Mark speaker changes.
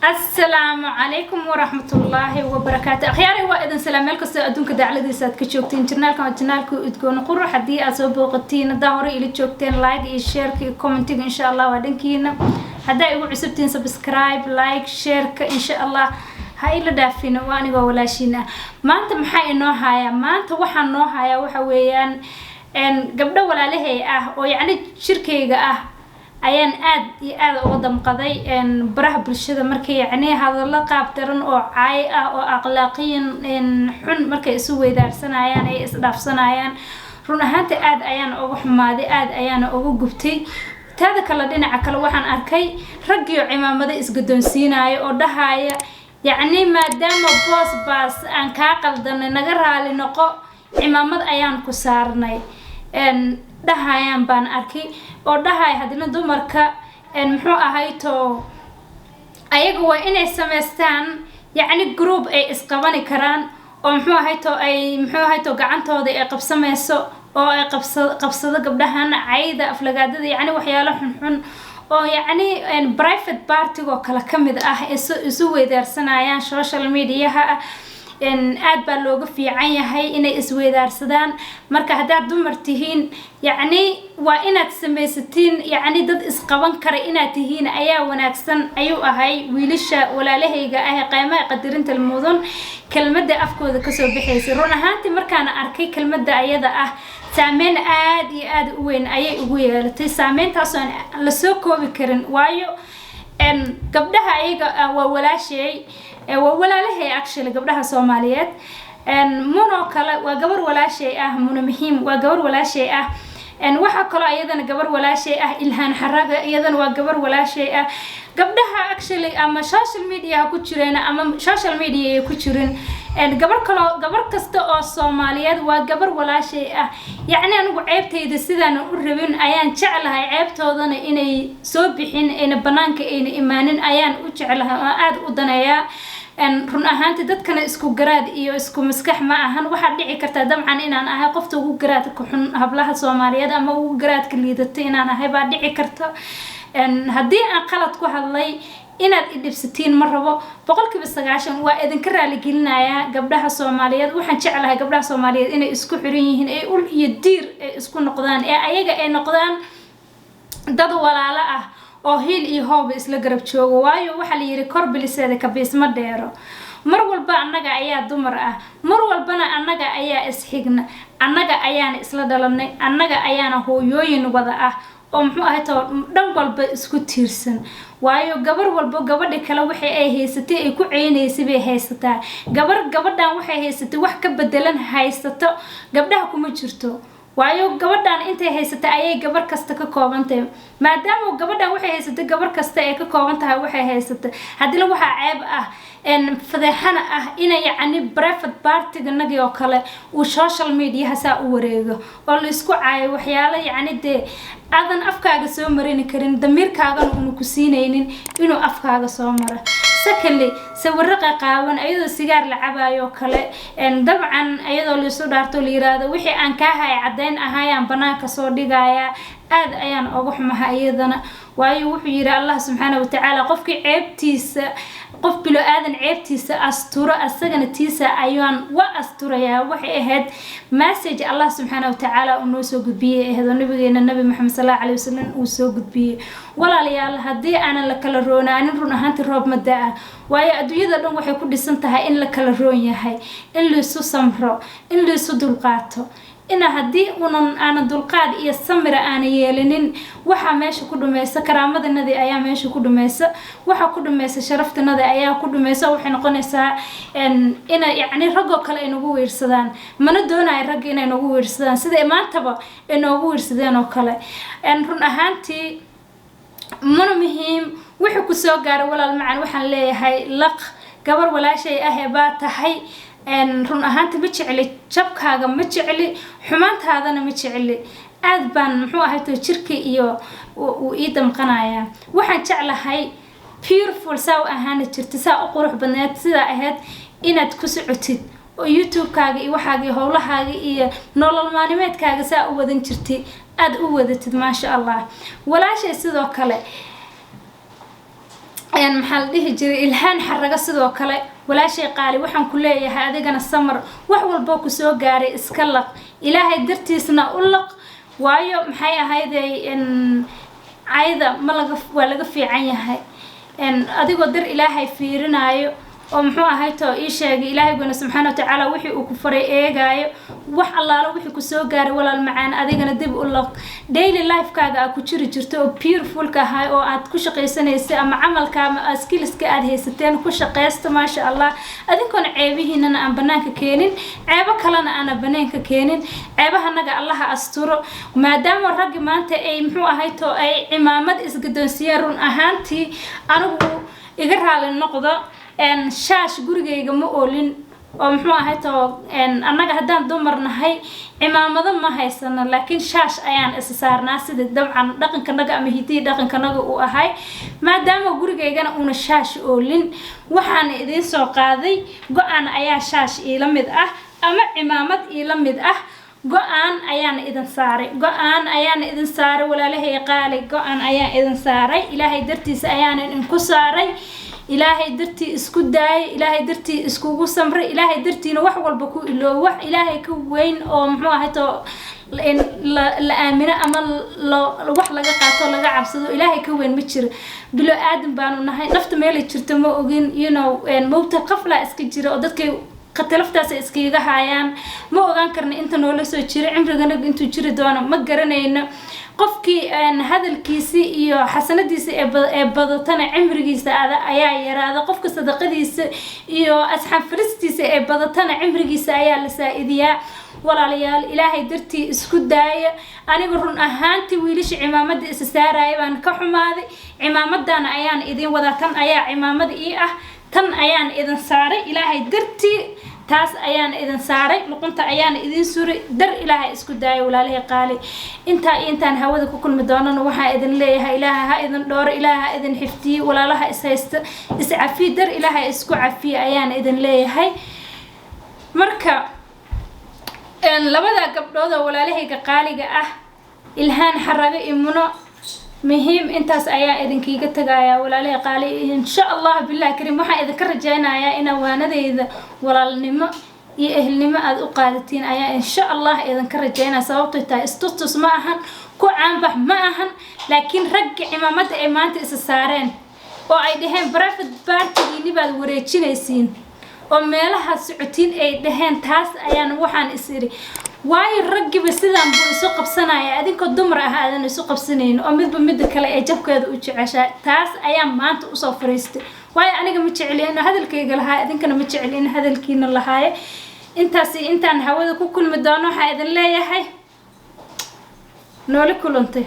Speaker 1: السلام عليكم ورحمة الله وبركاته. خياري وإذن سلام عليكم أدونك دعلة سات كشوكتين جنالكم تكون قرر حدي أصوبوا قتين ظهري اللي تشوكتين لايك شير كومنتين إن شاء الله ودنكينا هدا يقول عسبتين سبسكرايب لايك شير إن شاء الله هاي اللي دافين واني ولا شينا ما أنت محي إنه هاي ما أنت وحن إنه هاي وحويان إن قبل ولا له ويعني شركة ayaan aad uga damqaday baraha bulshada markay yacni hadallo qaab daran oo caay ah oo akhlaaqiyan xun markay isu weydaarsanayaan ay isdhaafsanayaan run ahaantii aad ayaan uga xumaaday aad ayaan uga gubtay taada kala dhinaca kale waxaan arkay rag iyo cimaamada isgadoonsiinaayo oo dhahaya yacni maadaama boos baas aan ka qaldanay naga raali noqo cimaamad ayaan ku saarnay dhahayaan baan arkay oo dhahay hadina dumarka muxuu ahayto ayaga waa inay sameystaan yacni group ay isqabani karaan oo muxuu ahayto gacantooda ay qabsamayso oo ay qabsado gabdhahan cayda aflagaadada yacni waxyaalo xun oo yacni private party oo kala kamid ah isu weydaarsanayaan social media aad baa looga fiican yahay inay isweydaarsadaan marka hadaa dumar tihiin yacni waa inaad samaysatiin yacni dad isqaban kara inaad tihiin ayaa wanaagsan ayuu ahay wiilasha walaalahayga ah qiimaha qadarinta mudan kelmadda afkooda ka soo bixaysay run ahaantii markaan arkay kelmadda ayada ah saameyn aad iyo aad u weyn ayay ugu yeelatay saameyntaas oo la soo koobi karin waayo gabdhaha ayaga waa walaashay walaalahey actually gabdhaha Soomaaliyeed muno kale waa gabar walaashay ah muno muhiim waa gabar walaashay ah waxa kale ayadana gabar walaashay ah Ilhaan Xaraga iyadana waa gabar walaashay ah gabdhaha actually ama social media ku jireen ama social media ku jireen gabar kasta oo Soomaaliyeed waa gabar walaashay ah yacni anigu ceebtayda sidaan u rabin ayaan jeclahay ceebtoodana inay soo bixin in banaanka ay imaanin ayaan u jeclahay oo aad u daneeyaa run ahaantii dadkana isku garaad iyo isku maskax ma ahan waxa dhici karta dabcan inaan ahay qofta ugu garaad ku xun hablaha Soomaaliyeed ama ugu garaadka liidato inaan ahay baa dhici karta haddii aan qalad ku hadlay inaad idibsatiin ma rabo 90% waa idinka raali gelinayaa gabdhaha Soomaaliyeed waxaan jeclahay gabdhaha Soomaaliyeed inay isku xiran yihiin ay ul iyo diir isku noqdaan ayaga ay noqdaan dad walaalo ah oo heel iyo hoob isla garab joogo waayo waxa la yiri korbiliseeda ka beesma dheero mar walba annaga ayaa dumar ah mar walbana annaga ayaa isxigna annaga ayaan isla dhalanay annaga ayaana hooyooyin wada ah oo muxuu ahay dhan walba isku tiirsan waayo gabar walba gabadha kale waxay ay haysatay ay ku ceynaysay bay haysataa gabadhan waxay haysatay wax ka bedelan haysato gabdhaha kuma jirto waayo gabadhan intay haysatay ayay gabar kasta ka koobantay maadaama gabadhan waxay haysatay gabar kasta ay ka koobantahay waxay haysatay hadii waxa ceeb ah fadeexana ah inay yacni private party ganagi oo kale uu social media saa u wareego oo la isku caayo waxyaalo yacni de aadan afkaaga soo marin karin damiirkaagan uu ku siinaynin inuu afkaaga soo maro secondly sawirqa qaawan ayadoo sigaar la cabayo kale dabcan ayadoo la soo dhaarto la yiraahdo wixii aan ka hay cadeyn ahayaan banaanka soo dhigaya aad ayaan ugu xumahay ayadana waayo wuxuu yiri Allah subhanahu wa ta'ala qofkii ceebtiisa qof bilo aadan ceebtiisa asturo asagana tiisa ayaan wa asturaya waxay ahayd message Allah subhanahu wa ta'ala uu soo gudbiyay ahdo nabigeena nabi Muhammad sallallahu alayhi wasallam uu soo gudbiyay walaalayaal hadii aan la kala roonaanin run ahaantii roob ma daa waayo adduunyada dhan waxay ku dhisan tahay in la kala roon yahay in la isu samro in la isu dulqaato ina hadii aan dulqaad iyo samira aan yeelinin waxa meesha ku dhumaysa karaamadnadi ayaa meesha ku dhumaysa waxa ku dhumaysa sharaftanadi ayaa ku dhumaysa waxay noqonaysaa ina yacni rago kale ay nagu weersadaan mana doonay rag inay nagu weersadaan sida maantaba ay nagu weersadeen oo kale run ahaantii mana muhiim wixii ku soo gaaray walaal macaan waxaan leeyahay laq gabar walaashay ah ee baa tahay run ahaantii ma jecli jabkaaga ma jecli xumaantaadana ma jecli aad baan muxuu ahay jirka iyo uu ii damqanaya waxaan jeclahay beautiful saw ahaan jirta saa u qurux badneed sida ahayd inaad ku socotid oo YouTube-kaaga iyo waxaaga howlahaaga iyo nolol maalmeedkaaga saa u wadan jirtay aad u wadatid ma sha Allah walaashay sidoo kale أنا محل ده جري إلهان حرقة صدق كله ولا شيء قالي وحن كله هذا جنا السمر وحول بوك سو جاري إسكلق إلهي درتي سنا أقولك وايو محيا هيدا إن عايدة ما لقى في عينها إن أديك قدر إلهي فيرنا أيو ومحوها هيتو إيشاق إلهي قلنا سبحانه وتعالى وحي وكفري إيقايو وح الله لو وحي كسو قاري ولا المعان أديقنا ديب أقولك daily life كاقا أكو تشيري جرتو beautiful كهاي أو عاد كو شقيسانيسي أما عمل كاما skills كاد هيستين كو شقيستو ما شاء الله أدينكون عيبيه إننا أن بنانك كينين عيبا كلنا أنا بنانك كينين عيبا هنقا الله أستورو ما دام الرقي ما أنت أي محوها هيتو أي عمامد إسقدون سيارون أهانتي أنا إقرها للنقضة إن شاش جورجي جمولين أو محوا هيتو إن أنا قاعدان دمرنا هاي عمامة ما هي سنة لكن شاش أيان إسسار ناس طبعا دقن كنجا مهيتي دقن كنجا وهاي ما دام جورجي جانا أون شاش أولين وحن إذا سوق هذي جوان أيا شاش إلمد أما عمامة إلمد جوان أيان إذن ساري جوان أيان إذن ساري ولا له قالي جوان أيان إذن ساري إلهي درتي أيان إنكو ساري إلهي درتي اسكو داي إلهي درتي اسكو سمر إلهي درتي نوح والبكو إلو وح إلهي كوين أو محوها هيتو لآمنة أما وح لغا قاتو لغا عبسدو إلهي كوين مجر بلو آدم بانو نهاي نفت ميلي جرتمو اوغين موتا قفلة اسكي جيرا ودادكي قتلفتاس اسكيغا هايان ما اوغان كرنا انتا نولا سو جيرا عمرغاناق انتو جيري دونا ما garanayna qofkii hadalkiisi iyo xasanadiisa ee badatana cimrigiisa ayaa yaraada qofka sadaqadiisa iyo asxaab faristiisa ee badatana cimrigiisa ayaa la saa'idiyaa walaalayaal ilaahay dartii isku daaya aniga run ahaantii wiilasha cimaamada is saaray baan ka xumaaday cimaamadan ayaan idin wada tan ayaa cimaamada ii ah tan ayaan idin saaray ilaahay dartii taas ayaan idin saaray luqunta ayaan idin suray dar ilaahay isku daay walaalahay qaali intaan hawada ku kulmi doonana waxa idin leeyahay ilaahay ha idin dhoor ilaahay ha idin xiftiyo walaalaha is haysta is cafi dar ilaahay isku cafi ayaan idin leeyahay marka labada gabdhood walaalahayga qaaliga ah ilhaan xaraga imuno مهم انتاس ايا اذن كيغا تغايا ولا قالي ان شاء الله بالله كريم waxaa idin ka rajaynayaa in waanadeyda walaalnimo iyo ehelnimo aad u qaadatiin ayaa in sha Allah idin ka rajaynaa sababtoo tahay status ma ahan ku caanbax ma ahan laakiin rag cimaamada ay maanta is saareen oo ay dhaheen private party nibaad wareejinaysiin oo meelaha socotiin ay dhaheen taas ayaan waxaan isiri waayo raggiba sidaan buu isu qabsanaya adinkoo dumar ah aadan isu qabsanayno oo midba kale ee jabkeeda u jeceshaa taas ayaan maanta u soo fariistay waayo aniga ma jecleen hadalkayga lahaa idinkana ma jecleen hadalkiina lahaay intaan hawada ku kulmi doono waxa idin leeyahay noole kulantay